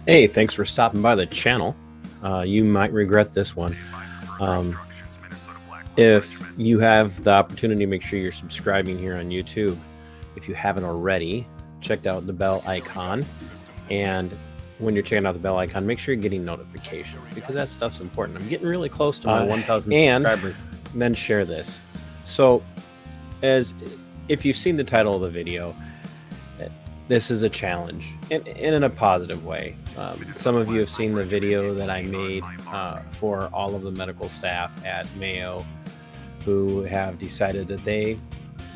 Hey, thanks for stopping by the channel. You might regret this one. If you have the opportunity, make sure you're subscribing here on YouTube. If you haven't already, check out the bell icon. And when you're checking out the bell icon, make sure you're getting notifications because that stuff's important. I'm getting really close to my 1,000 subscribers. And then share this. So, if you've seen the title of the video, this is a challenge in a positive way. Some of you have seen the video that I made for all of the medical staff at Mayo who have decided that they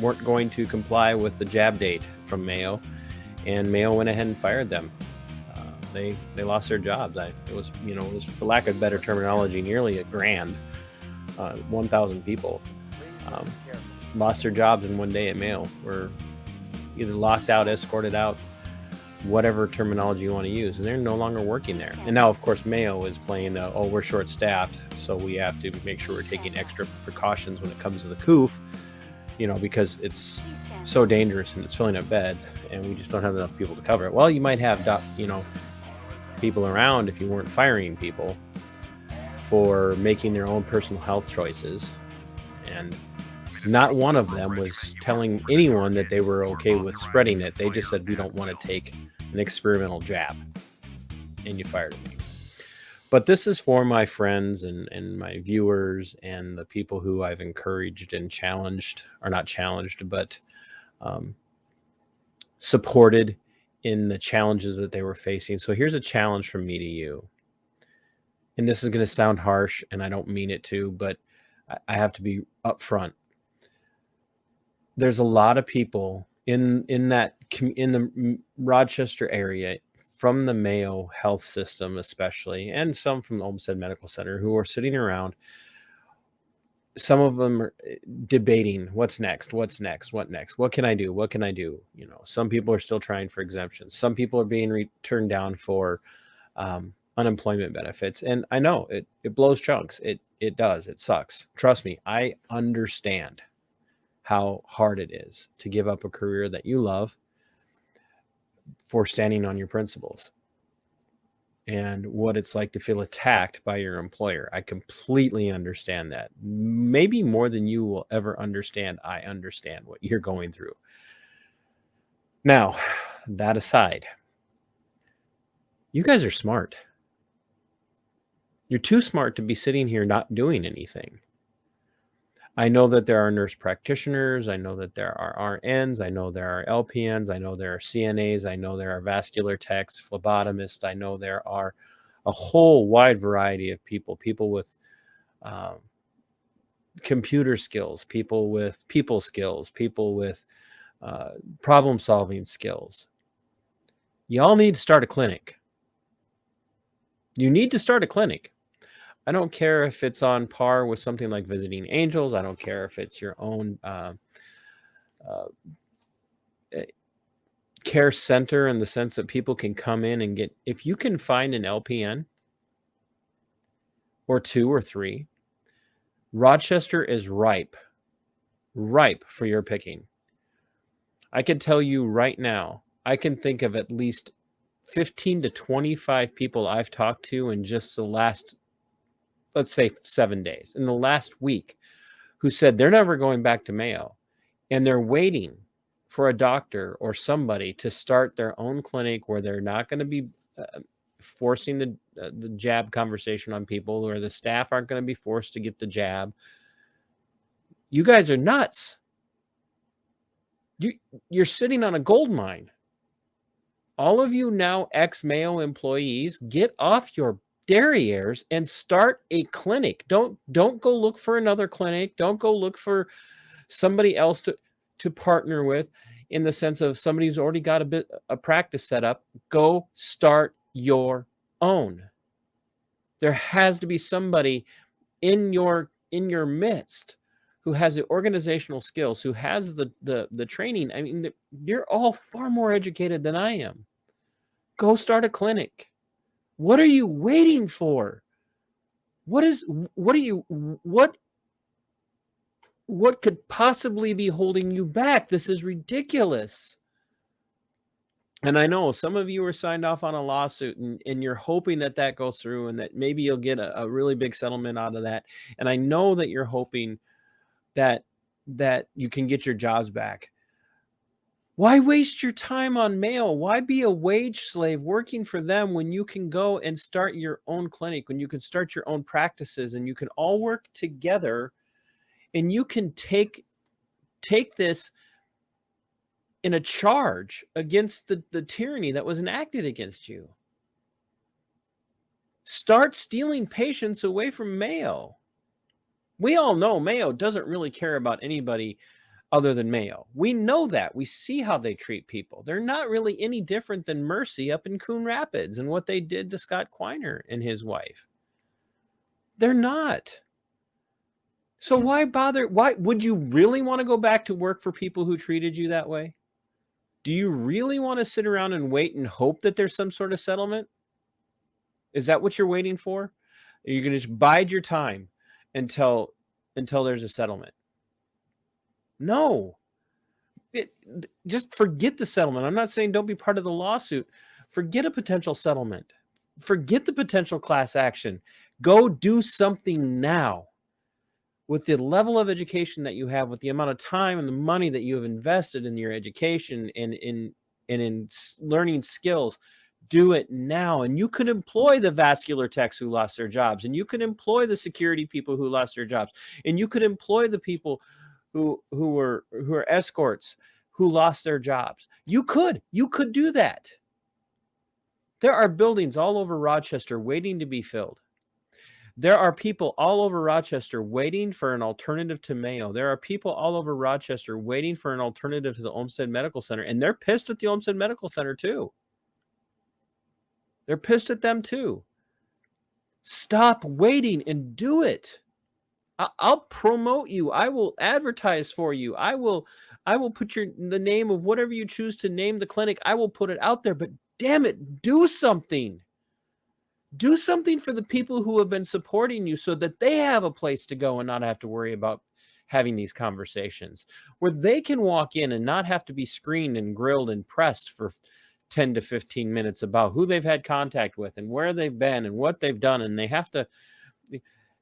weren't going to comply with the jab date from Mayo, and Mayo went ahead and fired them. They lost their jobs. It was, for lack of better terminology, nearly a grand. 1,000 people lost their jobs in one day at Mayo. Were either locked out, escorted out, whatever terminology you want to use, and they're no longer working there. And now, of course, Mayo is playing we're short-staffed, so we have to make sure we're taking extra precautions when it comes to the COOF, because it's so dangerous and it's filling up beds, and we just don't have enough people to cover it. Well, you might have, people around if you weren't firing people for making their own personal health choices, and not one of them was telling anyone that they were okay with spreading it. They just said, we don't want to take an experimental jab, and you fired me. But this is for my friends and my viewers and the people who I've encouraged and challenged, or not challenged, but supported in the challenges that they were facing. So here's a challenge from me to you. And this is going to sound harsh, and I don't mean it to, but I have to be upfront. There's a lot of people in the Rochester area, from the Mayo health system especially, and some from the Olmsted Medical Center, who are sitting around. Some of them are debating what next, what can I do? Some people are still trying for exemptions. Some people are being turned down for unemployment benefits. And I know it blows chunks. It does. It sucks. Trust me, I understand how hard it is to give up a career that you love for standing on your principles, and what it's like to feel attacked by your employer. I completely understand that. Maybe more than you will ever understand. I understand what you're going through. Now, that aside, you guys are smart. You're too smart to be sitting here not doing anything. I know that there are nurse practitioners. I know that there are RNs. I know there are LPNs. I know there are CNAs. I know there are vascular techs, phlebotomists. I know there are a whole wide variety of people with computer skills, people with people skills, people with problem-solving skills. Y'all need to start a clinic. You need to start a clinic. I don't care if it's on par with something like Visiting Angels. I don't care if it's your own care center, in the sense that people can come in and get, if you can find an LPN or 2 or 3, Rochester is ripe for your picking. I can tell you right now, I can think of at least 15 to 25 people I've talked to in just the last, let's say, 7 days, in the last week, who said they're never going back to Mayo, and they're waiting for a doctor or somebody to start their own clinic where they're not going to be forcing the jab conversation on people, or the staff aren't going to be forced to get the jab. You guys are nuts. You're sitting on a gold mine. All of you now ex-Mayo employees, get off your derrieres and start a clinic. Don't go look for another clinic. Don't go look for somebody else to partner with, in the sense of somebody who's already got a practice set up. Go start your own. There has to be somebody in your midst who has the organizational skills, who has the training. I mean, you're all far more educated than I am. Go start a clinic. What are you waiting for? What What could possibly be holding you back? This is ridiculous. And I know some of you are signed off on a lawsuit, and you're hoping that that goes through and that maybe you'll get a really big settlement out of that. And I know that you're hoping that you can get your jobs back. Why waste your time on Mayo? Why be a wage slave working for them when you can go and start your own clinic, when you can start your own practices, and you can all work together, and you can take this in a charge against the tyranny that was enacted against you. Start stealing patients away from Mayo. We all know Mayo doesn't really care about anybody other than Mayo. We know that. We see how they treat people. They're not really any different than Mercy up in Coon Rapids and what they did to Scott Quiner and his wife. They're not. So why bother? Why would you really want to go back to work for people who treated you that way? Do you really want to sit around and wait and hope that there's some sort of settlement? Is that what you're waiting for? Are you going to just bide your time until there's a settlement? No. Just forget the settlement. I'm not saying don't be part of the lawsuit. Forget a potential settlement. Forget the potential class action. Go do something now. With the level of education that you have, with the amount of time and the money that you have invested in your education and in learning skills, do it now. And you could employ the vascular techs who lost their jobs, and you could employ the security people who lost their jobs, and you could employ the people who were escorts who lost their jobs. You could do that. There are buildings all over Rochester waiting to be filled. There are people all over Rochester waiting for an alternative to Mayo. There are people all over Rochester waiting for an alternative to the Olmsted Medical Center, and they're pissed at the Olmsted Medical Center too. They're pissed at them too. Stop waiting and do it. I'll promote you. I will advertise for you. I will put the name of whatever you choose to name the clinic. I will put it out there, but damn it, do something. Do something for the people who have been supporting you so that they have a place to go and not have to worry about having these conversations, where they can walk in and not have to be screened and grilled and pressed for 10 to 15 minutes about who they've had contact with and where they've been and what they've done. And they have to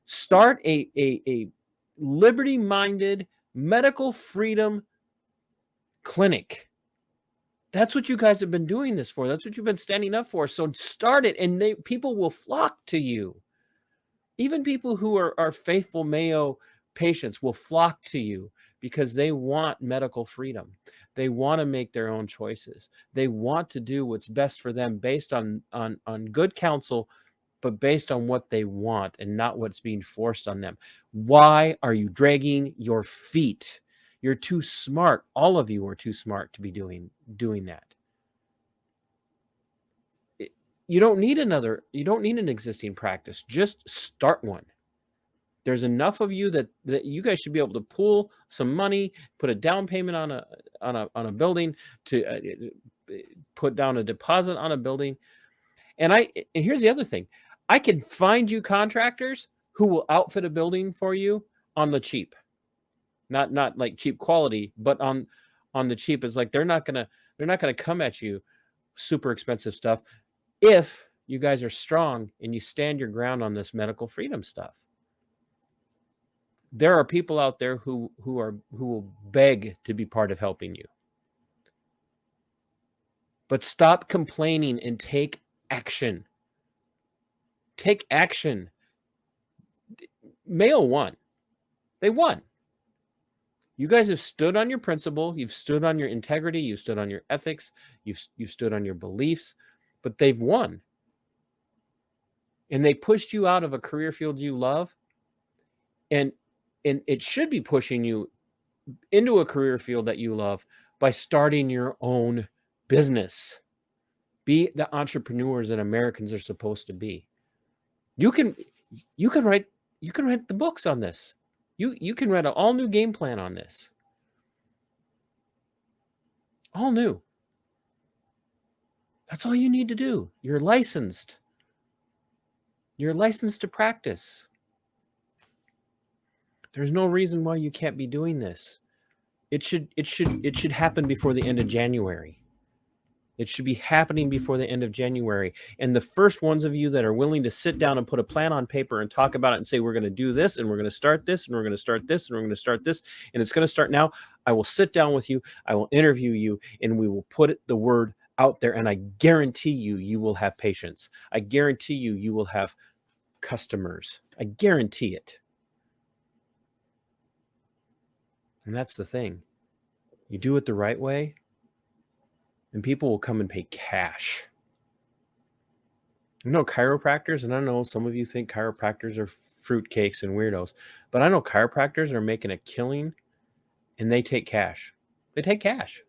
start a liberty-minded medical freedom clinic. That's what you guys have been doing this for. That's what you've been standing up for. So start it, and people will flock to you. Even people who are faithful Mayo patients will flock to you because they want medical freedom. They want to make their own choices. They want to do what's best for them based on good counsel, but based on what they want and not what's being forced on them. Why are you dragging your feet? You're too smart. All of you are too smart to be doing that. You don't need an existing practice. Just start one. There's enough of you that you guys should be able to pool some money, put a down payment on a building, to put down a deposit on a building. And here's the other thing. I can find you contractors who will outfit a building for you on the cheap. Not like cheap quality, but on the cheap. It's like they're not gonna come at you super expensive stuff if you guys are strong and you stand your ground on this medical freedom stuff. There are people out there who will beg to be part of helping you. But stop complaining and take action. Take action. Mayo won. They won. You guys have stood on your principle. You've stood on your integrity. You've stood on your ethics. You've stood on your beliefs. But they've won. And they pushed you out of a career field you love. And it should be pushing you into a career field that you love by starting your own business. Be the entrepreneurs that Americans are supposed to be. You can write the books on this. You can write an all new game plan on this. All new. That's all you need to do. You're licensed. You're licensed to practice. There's no reason why you can't be doing this. It should happen before the end of January. It should be happening before the end of January. And the first ones of you that are willing to sit down and put a plan on paper and talk about it and say, we're going to do this, and we're going to start this, and we're going to start this, and we're going to start this, and it's going to start now. I will sit down with you. I will interview you, and we will put the word out there. And I guarantee you, you will have patience. I guarantee you, you will have customers. I guarantee it. And that's the thing. You do it the right way, and people will come and pay cash. You know, chiropractors, and I know some of you think chiropractors are fruitcakes and weirdos, but I know chiropractors are making a killing, and they take cash. They take cash.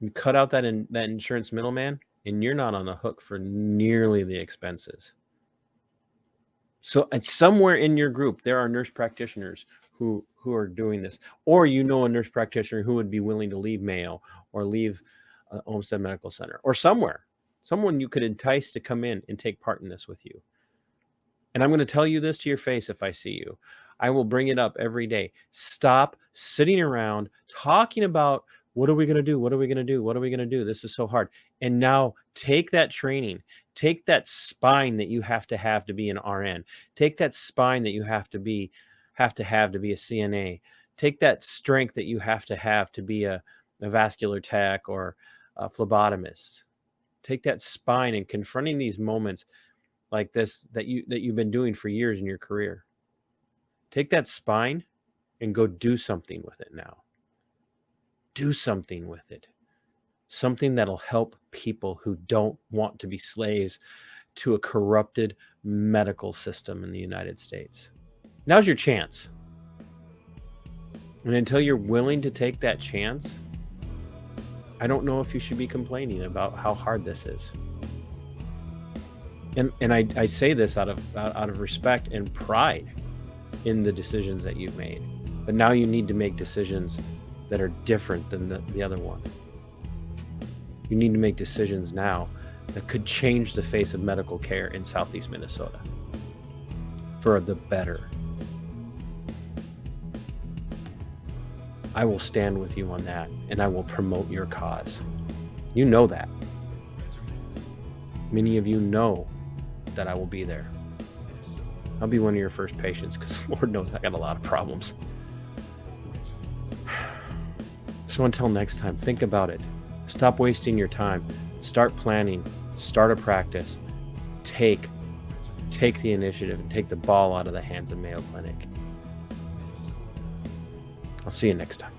You cut out that insurance middleman, and you're not on the hook for nearly the expenses. So somewhere in your group, there are nurse practitioners who are doing this, or you know a nurse practitioner who would be willing to leave Mayo or leave Olmsted Medical Center or someone you could entice to come in and take part in this with you. And I'm going to tell you this to your face if I see you. I will bring it up every day. Stop sitting around talking about what are we going to do? What are we going to do? What are we going to do? This is so hard. And now take that training. Take that spine that you have to be an RN. Take that spine that you have to be a CNA. Take that strength that you have to be a vascular tech or a phlebotomist. Take that spine and confronting these moments like this that you've been doing for years in your career. Take that spine and go do something with it now. Do something with it. Something that'll help people who don't want to be slaves to a corrupted medical system in the United States. Now's your chance. And until you're willing to take that chance, I don't know if you should be complaining about how hard this is. And I say this out of respect and pride in the decisions that you've made. But now you need to make decisions that are different than the other one. You need to make decisions now that could change the face of medical care in Southeast Minnesota for the better. I will stand with you on that, and I will promote your cause. You know that. Many of you know that I will be there. I'll be one of your first patients because Lord knows I got a lot of problems. So until next time, think about it. Stop wasting your time. Start planning. Start a practice. Take the initiative and take the ball out of the hands of Mayo Clinic. I'll see you next time.